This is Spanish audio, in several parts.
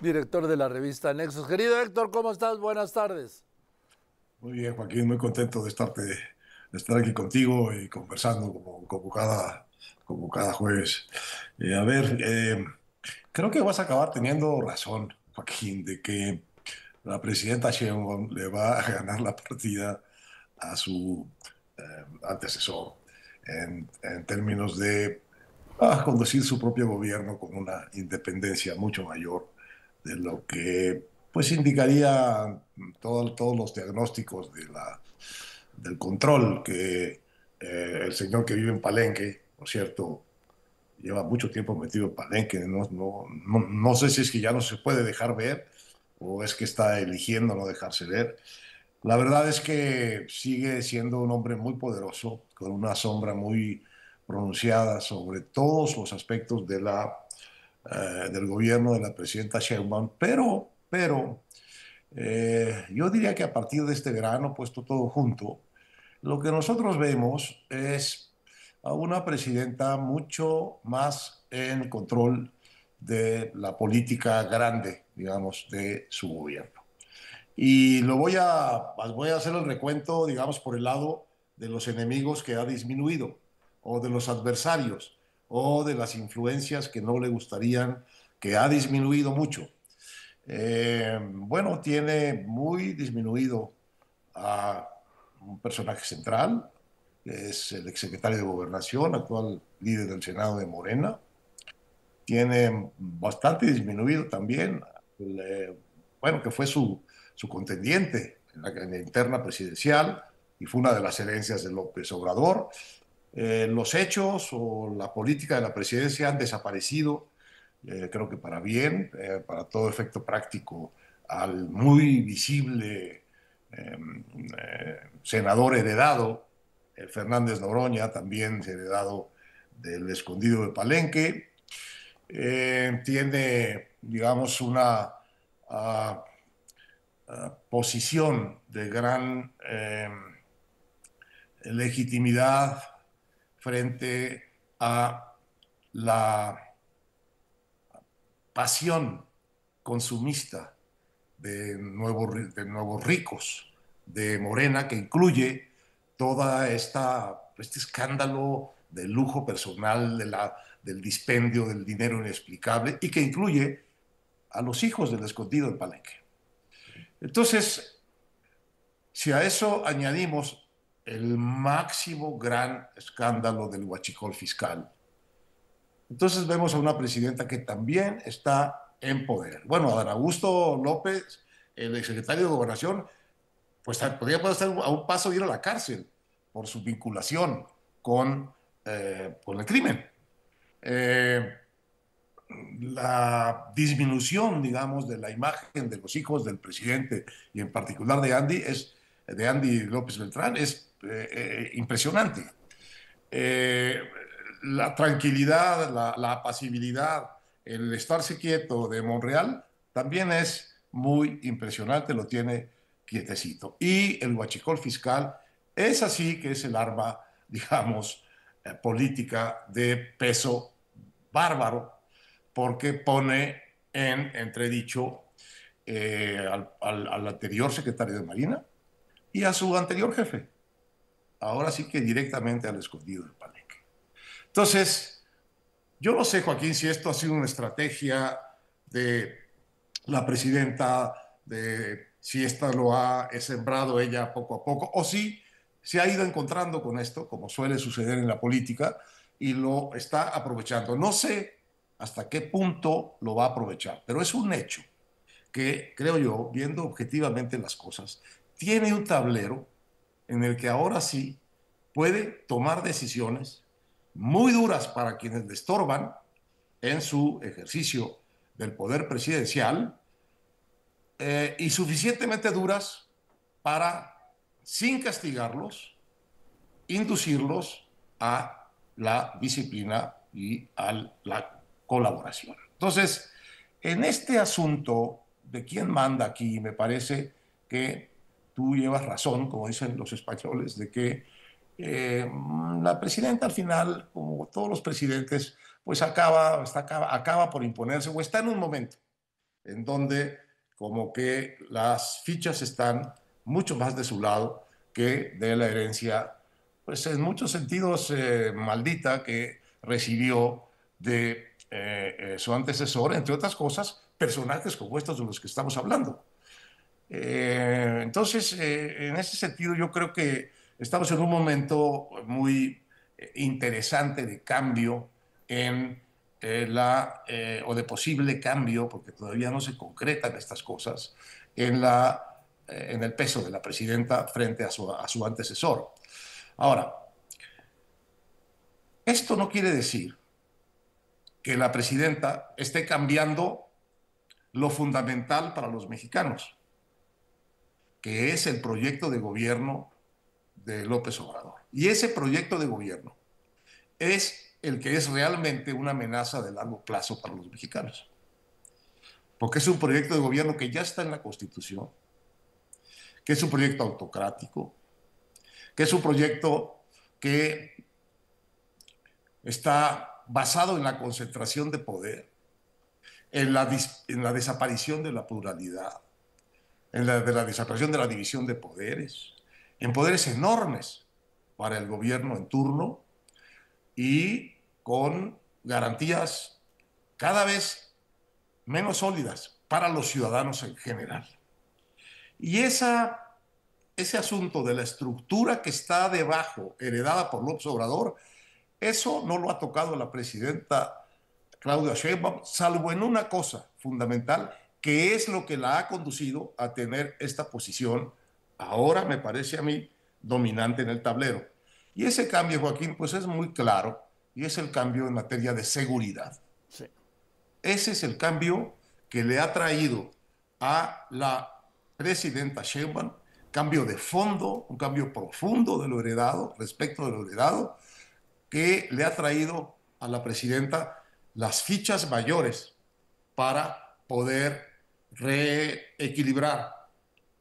Director de la revista Nexos. Querido Héctor, ¿cómo estás? Buenas tardes. Muy bien, Joaquín, muy contento de estar aquí contigo y conversando como cada jueves. A ver, creo que vas a acabar teniendo razón, Joaquín, de que la presidenta Sheinbaum le va a ganar la partida a su antecesor en términos de conducir su propio gobierno con una independencia mucho mayor de lo que pues indicaría todos los diagnósticos del control que el señor que vive en Palenque, por cierto, lleva mucho tiempo metido en Palenque, no sé si es que ya no se puede dejar ver o es que está eligiendo no dejarse ver. La verdad es que sigue siendo un hombre muy poderoso, con una sombra muy pronunciada sobre todos los aspectos del gobierno de la presidenta Sheinbaum, pero yo diría que a partir de este verano, puesto todo junto, lo que nosotros vemos es a una presidenta mucho más en control de la política grande, digamos, de su gobierno. Y voy a hacer el recuento, digamos, por el lado de los enemigos que ha disminuido, o de los adversarios, o de las influencias que no le gustarían, que ha disminuido mucho. Bueno, tiene muy disminuido a un personaje central, que es el exsecretario de Gobernación, actual líder del Senado de Morena. Tiene bastante disminuido también, bueno, que fue su contendiente en la interna presidencial y fue una de las herencias de López Obrador. Los hechos o la política de la presidencia han desaparecido, creo que para bien, para todo efecto práctico, al muy visible senador heredado, Fernández Noroña, también heredado del escondido de Palenque. Tiene, digamos, una uh, posición de gran legitimidad frente a la pasión consumista de nuevos ricos de Morena, que incluye este escándalo del lujo personal, del dispendio del dinero inexplicable, y que incluye a los hijos del escondido en Palenque. Entonces, si a eso añadimos el máximo gran escándalo del huachicol fiscal, entonces vemos a una presidenta que también está en poder. Bueno, Adán Augusto López, el exsecretario de Gobernación, pues podría estar a un paso de ir a la cárcel por su vinculación con el crimen. Eh, la disminución, digamos, de la imagen de los hijos del presidente y en particular de Andy López Beltrán es impresionante. Eh, la tranquilidad, la apacibilidad, el estarse quieto de Monreal también es muy impresionante, lo tiene quietecito. Y el huachicol fiscal es así que es el arma, digamos, política de peso bárbaro, porque pone en entredicho al anterior secretario de Marina y a su anterior jefe. Ahora sí que directamente al escondido del Palenque. Entonces, yo no sé, Joaquín, si esto ha sido una estrategia de la presidenta, de si esta lo ha sembrado ella poco a poco, o si se ha ido encontrando con esto, como suele suceder en la política, y lo está aprovechando. No sé hasta qué punto lo va a aprovechar, pero es un hecho que, creo yo, viendo objetivamente las cosas, tiene un tablero en el que ahora sí puede tomar decisiones muy duras para quienes le estorban en su ejercicio del poder presidencial, y suficientemente duras para, sin castigarlos, inducirlos a la disciplina y a la colaboración. Entonces, en este asunto de quién manda aquí, me parece que tú llevas razón, como dicen los españoles, de que la presidenta al final, como todos los presidentes, pues acaba por imponerse o está en un momento. en donde como que las fichas están mucho más de su lado que de la herencia, pues en muchos sentidos maldita que recibió de su antecesor, entre otras cosas, personajes como estos de los que estamos hablando. Entonces, en ese sentido, yo creo que estamos en un momento muy interesante de cambio en o de posible cambio, porque todavía no se concretan estas cosas, en el peso de la presidenta frente a su antecesor. Ahora, esto no quiere decir que la presidenta esté cambiando lo fundamental para los mexicanos, que es el proyecto de gobierno de López Obrador. Y ese proyecto de gobierno es el que es realmente una amenaza de largo plazo para los mexicanos. Porque es un proyecto de gobierno que ya está en la Constitución, que es un proyecto autocrático, que es un proyecto que está basado en la concentración de poder, en la desaparición de la pluralidad, de la desaparición de la división de poderes, en poderes enormes para el gobierno en turno y con garantías cada vez menos sólidas para los ciudadanos en general. Y ese asunto de la estructura que está debajo, heredada por López Obrador, eso no lo ha tocado la presidenta Claudia Sheinbaum, salvo en una cosa fundamental, que es lo que la ha conducido a tener esta posición, ahora me parece a mí, dominante en el tablero. Y ese cambio, Joaquín, pues es muy claro, y es el cambio en materia de seguridad. Sí. Ese es el cambio que le ha traído a la presidenta Sheinbaum, cambio de fondo, un cambio profundo de lo heredado, respecto de lo heredado, que le ha traído a la presidenta las fichas mayores para poder reequilibrar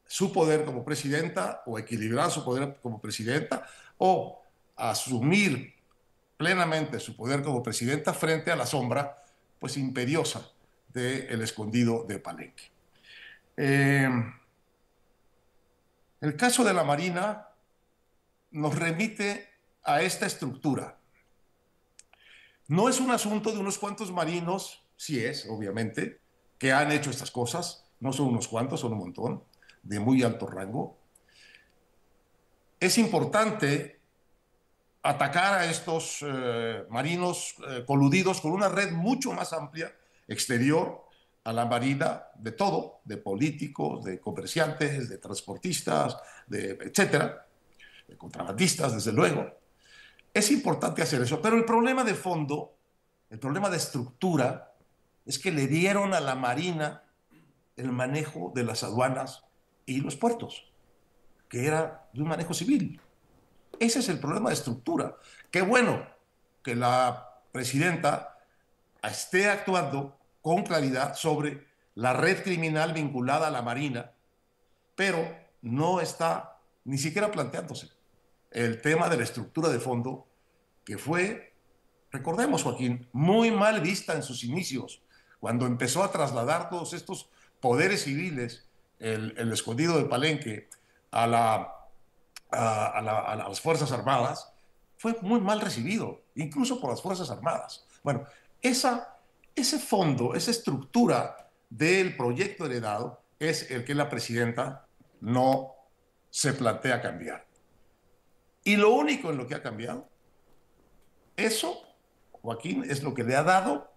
su poder como presidenta o equilibrar su poder como presidenta o asumir plenamente su poder como presidenta frente a la sombra pues imperiosa del escondido de Palenque. El caso de la Marina nos remite a esta estructura. No es un asunto de unos cuantos marinos, sí es, obviamente, que han hecho estas cosas, no son unos cuantos, son un montón, de muy alto rango. Es importante atacar a estos marinos coludidos con una red mucho más amplia, exterior a la Marina, de todo, de políticos, de comerciantes, de transportistas, etcétera, de contrabandistas, desde luego. Es importante hacer eso, pero el problema de fondo, el problema de estructura, es que le dieron a la Marina el manejo de las aduanas y los puertos, que era de un manejo civil. Ese es el problema de estructura. Qué bueno que la presidenta esté actuando con claridad sobre la red criminal vinculada a la Marina, pero no está ni siquiera planteándose el tema de la estructura de fondo, que fue, recordemos, Joaquín, muy mal vista en sus inicios, cuando empezó a trasladar todos estos poderes civiles, el escondido de Palenque, a las Fuerzas Armadas, fue muy mal recibido, incluso por las Fuerzas Armadas. Bueno, ese fondo, esa estructura del proyecto heredado es el que la presidenta no se plantea cambiar. Y lo único en lo que ha cambiado, eso, Joaquín, es lo que le ha dado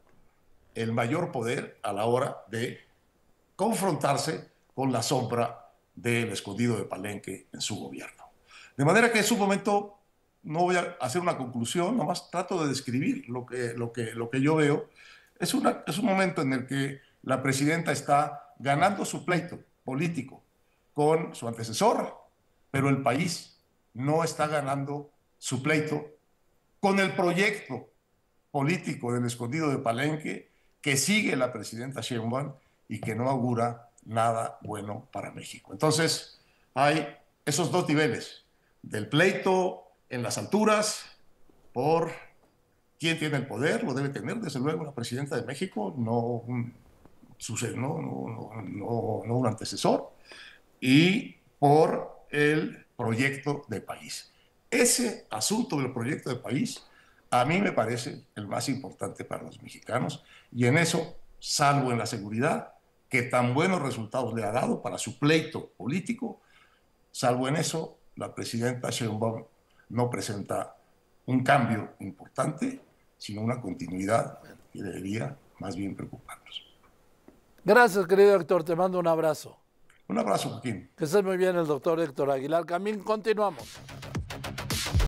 el mayor poder a la hora de confrontarse con la sombra del escondido de Palenque en su gobierno. De manera que en su momento, no voy a hacer una conclusión, nomás trato de describir lo que yo veo. Es un momento en el que la presidenta está ganando su pleito político con su antecesor, pero el país no está ganando su pleito con el proyecto político del escondido de Palenque que sigue la presidenta Sheinbaum y que no augura nada bueno para México. Entonces, hay esos dos niveles, del pleito en las alturas por quién tiene el poder, lo debe tener desde luego la presidenta de México, no un no un antecesor, y por el proyecto de país. Ese asunto del proyecto de país a mí me parece el más importante para los mexicanos, y en eso, salvo en la seguridad, que tan buenos resultados le ha dado para su pleito político, salvo en eso, la presidenta Sheinbaum no presenta un cambio importante, sino una continuidad que debería más bien preocuparnos. Gracias, querido Héctor. Te mando un abrazo. Un abrazo, Joaquín. Que estés muy bien, el doctor Héctor Aguilar Camín. Continuamos.